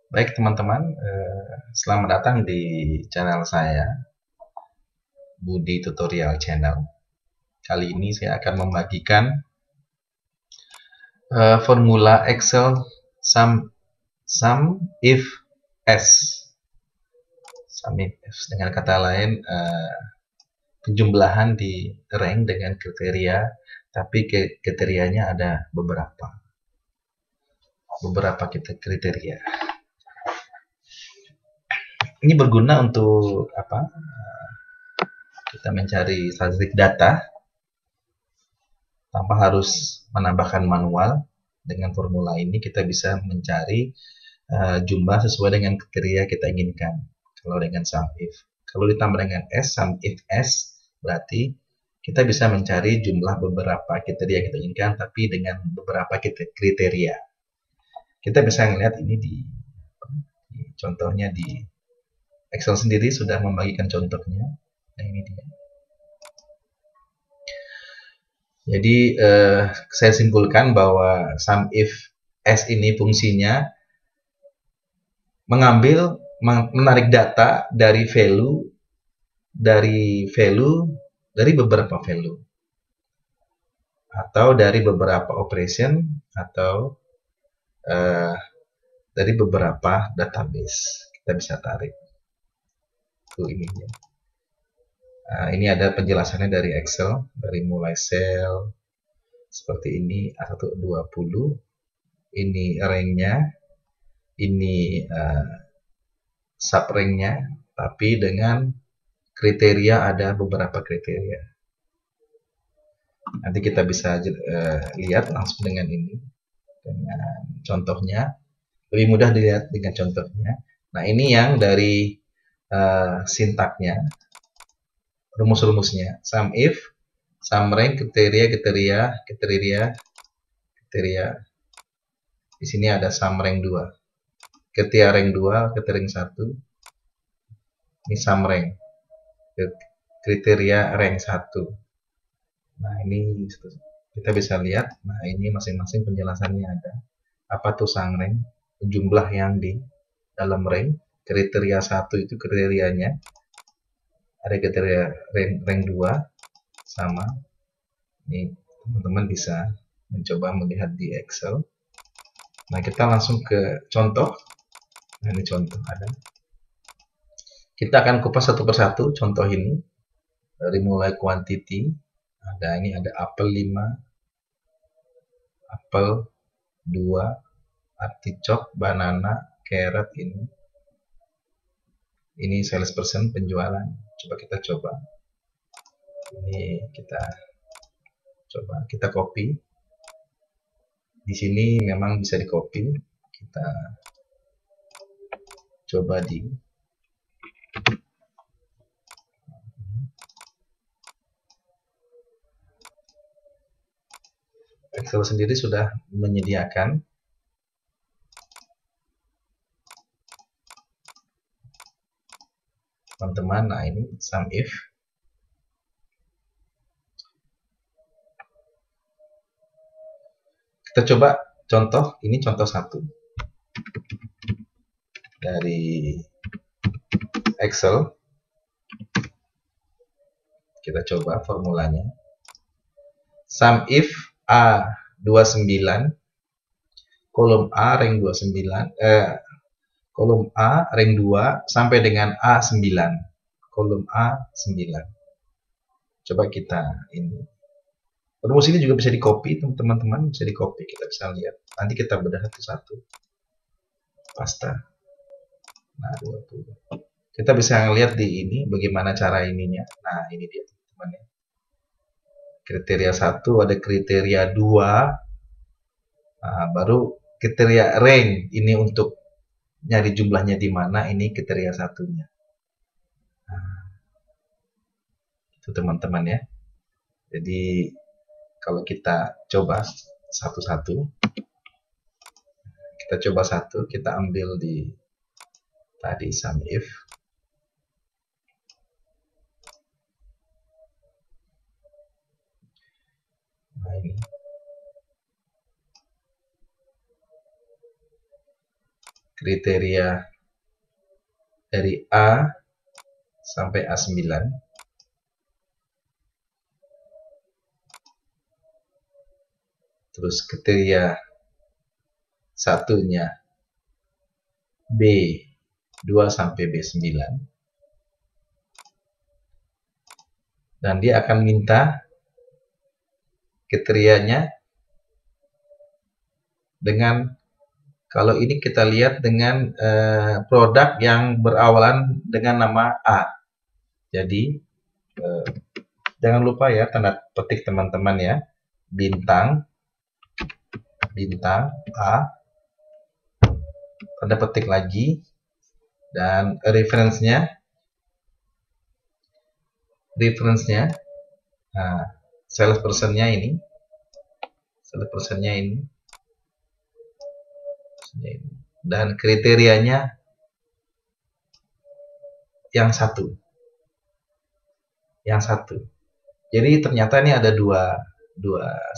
Baik teman-teman, selamat datang di channel saya, Budi Tutorial Channel. Kali ini saya akan membagikan formula Excel sum if s. Sum if s dengan kata lain penjumlahan di rank dengan kriteria, tapi kriterianya ada beberapa kriteria. Ini berguna untuk apa? Kita mencari statistik data tanpa harus menambahkan manual. Dengan formula ini kita bisa mencari jumlah sesuai dengan kriteria kita inginkan. Kalau dengan sum if, kalau ditambah dengan s, sum if s, berarti kita bisa mencari jumlah beberapa kriteria kita inginkan, tapi dengan beberapa kriteria. Kita bisa melihat ini di contohnya di Excel sendiri sudah membagikan contohnya. Nah, ini dia. Jadi saya simpulkan bahwa sum if s ini fungsinya menarik data dari beberapa value atau dari beberapa operation atau dari beberapa database. Kita bisa tarik ini ya. Ini ada penjelasannya dari Excel, dari mulai sel seperti ini A120, ini ranknya, ini sub-ranknya, tapi dengan kriteria, ada beberapa kriteria. Nanti kita bisa lihat langsung dengan ini, dengan contohnya. Lebih mudah dilihat dengan contohnya. Nah, ini yang dari sintaknya, rumus-rumusnya. Sum if, sum rank, kriteria. Di sini ada sum rank 2. Kriteria rank 2, kriteria rank 1. Ini sum rank. Kriteria rank 1. Nah, ini kita bisa lihat. Nah, ini masing-masing penjelasannya ada. Apa tuh sum rank? Jumlah yang di dalam rank. Kriteria 1 itu kriterianya. Ada kriteria rank 2 sama. Ini teman-teman bisa mencoba melihat di Excel. Nah, kita langsung ke contoh. Nah, ini contoh ada. Kita akan kupas satu persatu contoh ini. Dari mulai quantity, ini ada apel 5, apel 2, artichok, banana, carrot ini. Ini sales person, penjualan. Coba kita coba. Ini kita copy. Di sini memang bisa di copy. Kita coba di Excel sendiri sudah menyediakan teman-teman. Nah, ini sum if. Kita coba contoh, ini contoh 1 dari Excel. Kita coba formulanya. Sum if A29, kolom A rank 29, kolom A rank 2 sampai dengan A9, kolom A9. Coba kita ini. Rumus ini juga bisa di copy, teman-teman, bisa di copy, kita bisa lihat. Nanti kita bedah satu-satu. Pasta. Nah, 20. Kita bisa lihat di ini bagaimana cara ininya. Nah, ini dia, teman-teman ya. Kriteria 1, ada kriteria 2. Nah, baru kriteria rank ini untuk nyari jumlahnya di mana, ini kriteria 1-nya. Nah, itu teman-teman ya. Jadi kalau kita coba satu-satu, kita ambil di tadi sum if. Nah, ini kriteria dari A sampai A9. Terus kriteria satunya B2 sampai B9. Dan dia akan minta kriterianya dengan, kalau ini kita lihat dengan produk yang berawalan dengan nama A. Jadi jangan lupa ya tanda petik teman-teman ya, bintang A, tanda petik lagi, dan reference-nya salesperson-nya ini, dan kriterianya yang satu. Jadi ternyata ini ada dua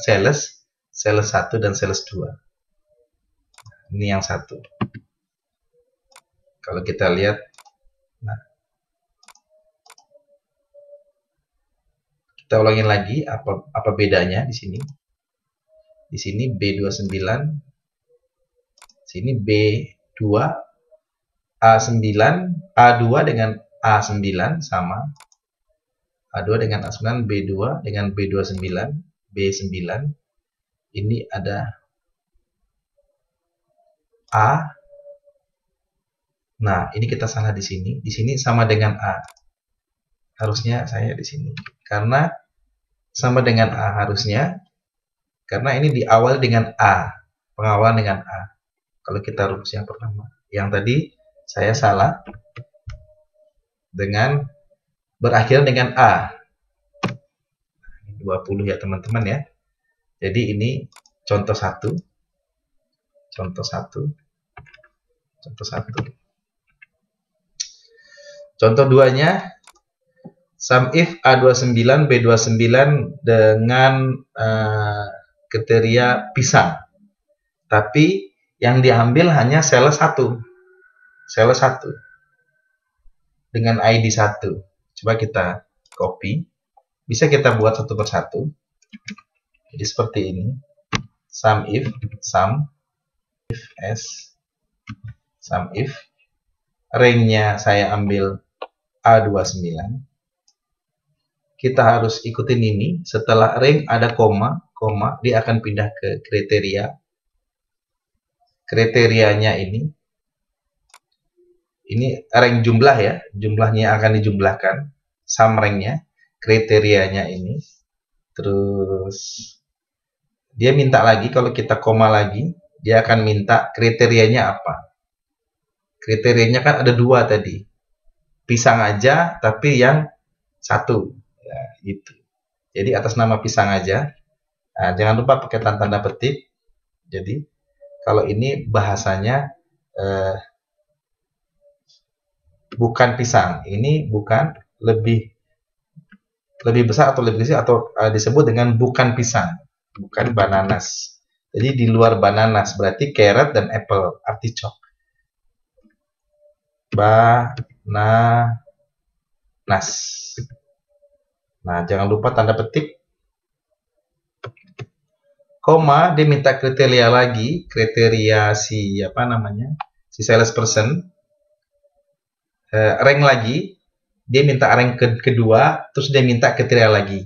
sales 1 dan sales 2. Ini yang satu. Kalau kita lihat, nah, kita ulangin lagi apa bedanya di sini. Di sini B29, sini B2, A9, A2 dengan A9 sama, A2 dengan A9, B2 dengan B29, B9. Ini ada A. Nah, ini kita salah di sini. Di sini sama dengan A. Harusnya saya di sini. Karena sama dengan A harusnya. Karena ini diawali dengan A. Pengawalan dengan A. Kalau kita rumus yang pertama. Yang tadi saya salah. Dengan berakhir dengan A. 20 ya teman-teman ya. Jadi ini contoh 1. Contoh 2-nya, sum if A29 B29 dengan kriteria pisang. Tapi yang diambil hanya sales 1. Dengan ID 1. Coba kita copy. Bisa kita buat satu persatu. Jadi seperti ini. Sum if range-nya saya ambil A29. Kita harus ikutin ini. Setelah range ada koma, dia akan pindah ke kriteria. Kriterianya ini rank jumlah ya, jumlahnya akan dijumlahkan, sum rank-nya, kriterianya ini. Terus dia minta lagi, kalau kita koma lagi, dia akan minta kriterianya apa. Kriterianya kan ada 2 tadi, pisang aja tapi yang 1 ya, gitu. Jadi atas nama pisang aja. Nah, jangan lupa pakai tanda petik. Jadi kalau ini bahasanya bukan pisang, ini bukan, lebih besar atau lebih kecil, atau disebut dengan bukan pisang, bukan bananas. Jadi di luar bananas berarti carrot dan apple, artichok. Bananas. Nah, jangan lupa tanda petik. Koma, dia minta kriteria lagi, kriteria si salesperson. Rank lagi, dia minta rank kedua, terus dia minta kriteria lagi,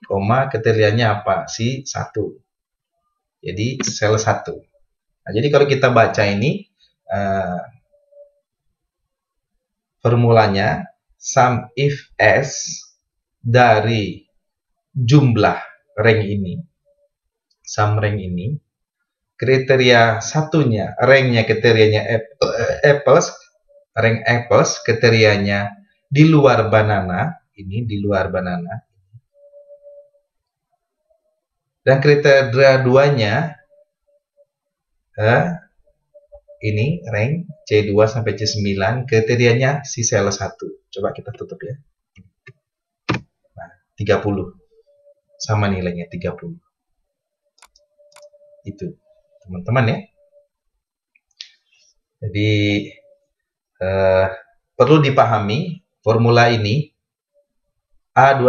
koma, kriterianya apa? Si 1. Jadi sales 1. Nah, jadi kalau kita baca ini formulanya sum if S dari jumlah rank ini, sum rank ini, kriteria satunya, ranknya kriterianya apples, rank apples, kriterianya di luar banana, ini di luar banana, dan kriteria 2-nya ini rank C2 sampai C9, kriterianya si sales 1. Coba kita tutup ya. Nah, 30. Sama nilainya 30. Itu, teman-teman ya. Jadi perlu dipahami formula ini A2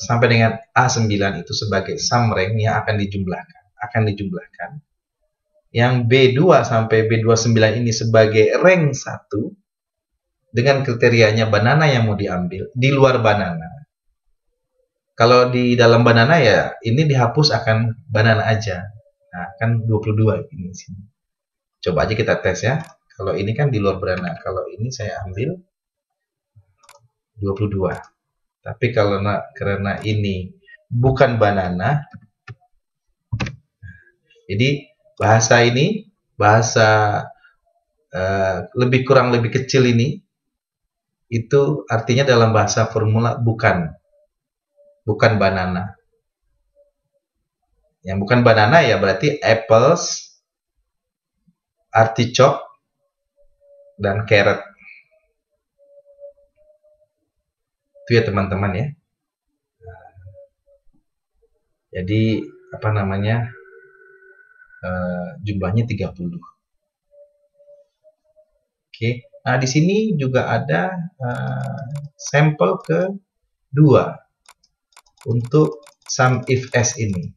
sampai dengan A9 itu sebagai sum rank yang akan dijumlahkan. Yang B2 sampai B29 ini sebagai rank 1 dengan kriterianya banana yang mau diambil di luar banana. Kalau di dalam banana ya ini dihapus akan banana aja. Nah, kan 22 ini sini. Coba aja kita tes ya. Kalau ini kan di luar banana. Kalau ini saya ambil 22. Tapi karena ini bukan banana, jadi bahasa ini, bahasa lebih kurang lebih kecil ini, itu artinya dalam bahasa formula bukan banana. Yang bukan banana ya berarti apples, artichoke, dan carrot. Itu ya teman-teman ya. Jadi apa namanya, jumlahnya 30. Oke. Nah di sini juga ada sampel kedua untuk sum if s ini.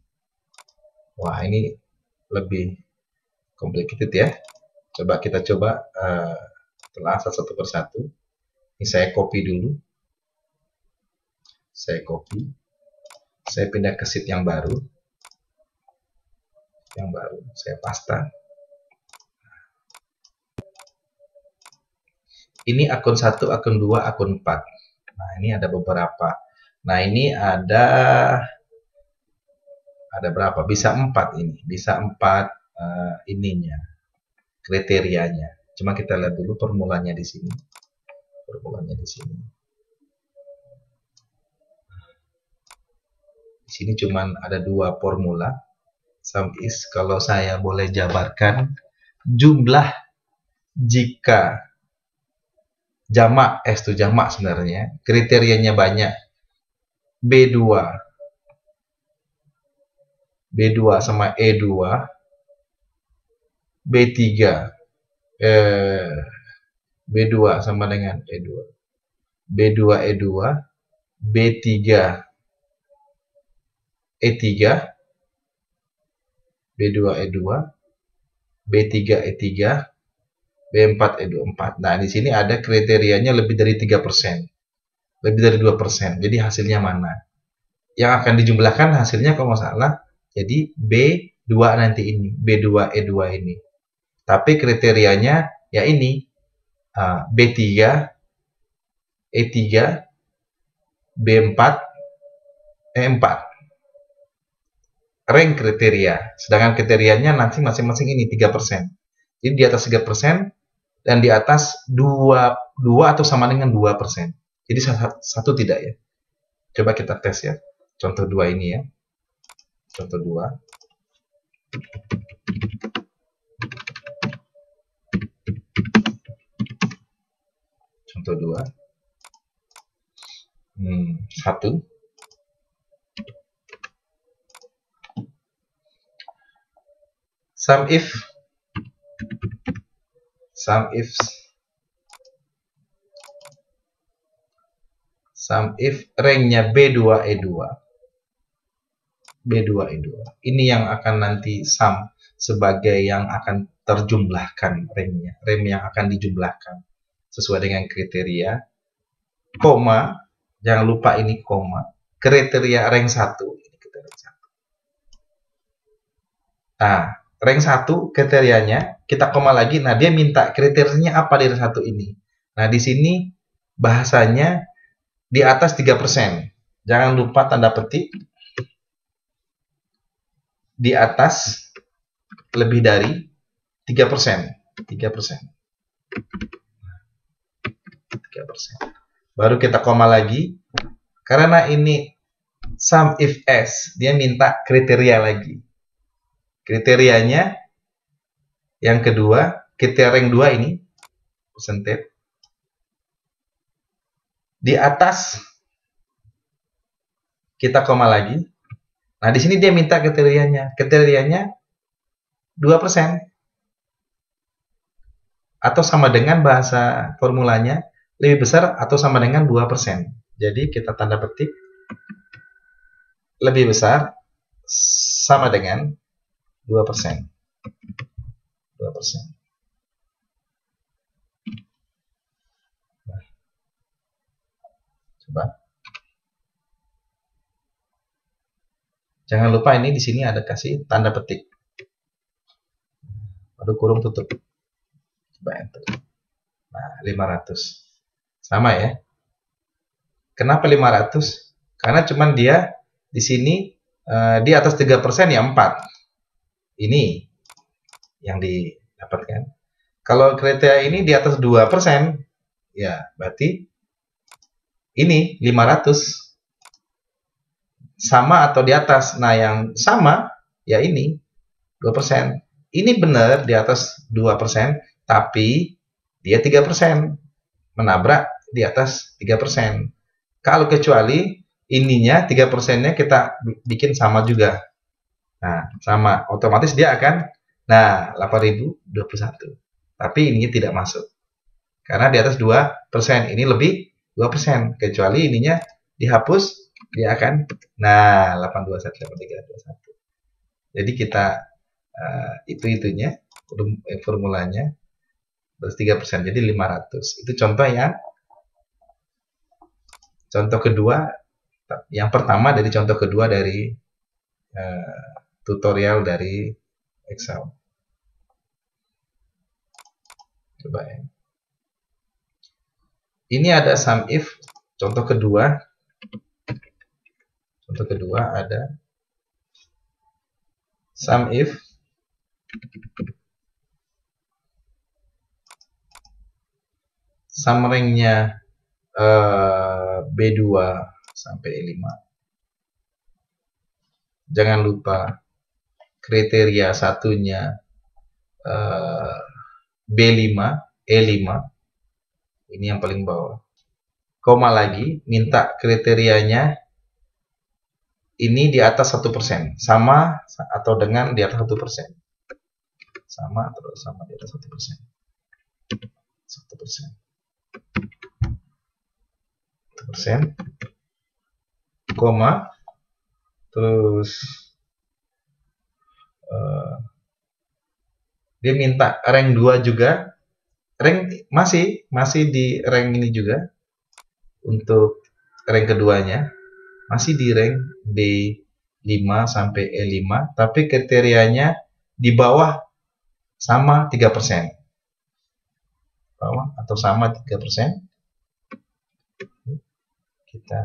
Wah ini lebih complicated ya. Kita coba telah satu persatu. Ini saya copy dulu. Saya pindah ke sheet yang baru. Saya paste. Ini akun 1, akun 2, akun 4. Nah, ini ada beberapa. Nah, ini ada berapa? Bisa 4 ini. Bisa 4 ininya. Kriterianya. Cuma kita lihat dulu formulanya di sini. Di sini cuma ada 2 formula. Sum is, kalau saya boleh jabarkan, jumlah jika jamak, S itu jamak sebenarnya, kriterianya banyak, B2 sama E2, B3 B2 sama dengan E2, B2 E2, B3 E3, B2 E2, B3 E3, B4 E24. Nah, di sini ada kriterianya lebih dari 3%. Lebih dari 2%. Jadi hasilnya mana? Yang akan dijumlahkan hasilnya kalau nggak salah jadi B2 nanti ini, B2 E2 ini. Tapi kriterianya ya ini B3 E3 B4 E4. Rank kriteria. Sedangkan kriterianya nanti masing-masing ini 3%. Jadi di atas 3% dan di atas 2 atau sama dengan 2%. Jadi satu tidak ya. Coba kita tes ya. Contoh 2 ini ya. Contoh 2. Contoh 2. 1. Sum if ranknya B2 E2. Ini yang akan nanti sum sebagai yang akan terjumlahkan ranknya. Rank yang akan dijumlahkan sesuai dengan kriteria. Koma, jangan lupa ini koma. Kriteria rank 1. Nah, rank 1 kriterianya, kita koma lagi. Nah, dia minta kriterianya apa dari 1 ini. Nah, di sini bahasanya di atas 3%. Jangan lupa tanda petik. Di atas lebih dari 3%. 3%. Baru kita koma lagi. Karena ini sum if s, dia minta kriteria lagi. Kriterianya yang kedua, kriteria rank 2 ini percentage di atas, kita koma lagi. Nah, di sini dia minta kriterianya. Kriterianya 2%. Atau sama dengan bahasa formulanya lebih besar atau sama dengan 2%. Jadi kita tanda petik lebih besar sama dengan 2%. 2%. Nah, coba. Jangan lupa ini di sini ada kasih tanda petik. Baru kurung tutup. Coba enter. Nah, 500. Sama ya. Kenapa 500? Karena cuman dia di sini di atas 3% ya 4. Ini yang didapatkan. Kalau kriteria ini di atas 2%, ya berarti ini 500. Sama atau di atas. Nah, yang sama ya ini 2%. Ini benar di atas 2%, tapi dia 3%. Menabrak di atas 3%. Kalau kecuali ininya 3%-nya kita bikin sama juga. Nah, sama. Otomatis dia akan 8.021. Tapi ininya tidak masuk. Karena di atas 2%. Ini lebih 2%. Kecuali ininya dihapus, dia akan 821, 8321. Jadi kita itu-itunya formulanya terus 3%. Jadi 500. Itu contoh kedua, yang pertama dari contoh kedua dari tutorial dari Excel. Coba ya. Ini ada sum if. Contoh kedua ada sum if sum rank-nya B2 sampai E5. Jangan lupa kriteria satunya B5, E5. Ini yang paling bawah. Koma lagi, minta kriterianya ini di atas 1%. Sama atau dengan di atas 1%. Sama atau sama di atas 1%. 1%. 1%. Koma. Terus dia minta rank 2 juga. Rank masih di rank ini juga. Untuk rank keduanya masih di rank B5 sampai E5, tapi kriterianya di bawah sama 3%. Bawah atau sama 3%. Kita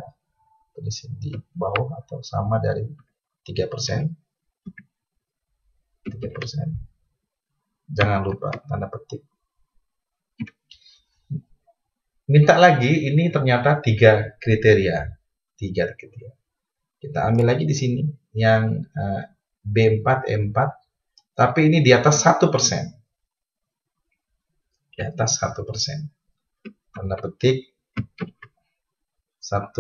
tulis di bawah atau sama dari 3%. 3%. Jangan lupa tanda petik. Minta lagi, ini ternyata 3 kriteria. 3 kriteria. Kita ambil lagi di sini yang B4, E4, tapi ini di atas 1%. Di atas 1%. Tanda petik 1%.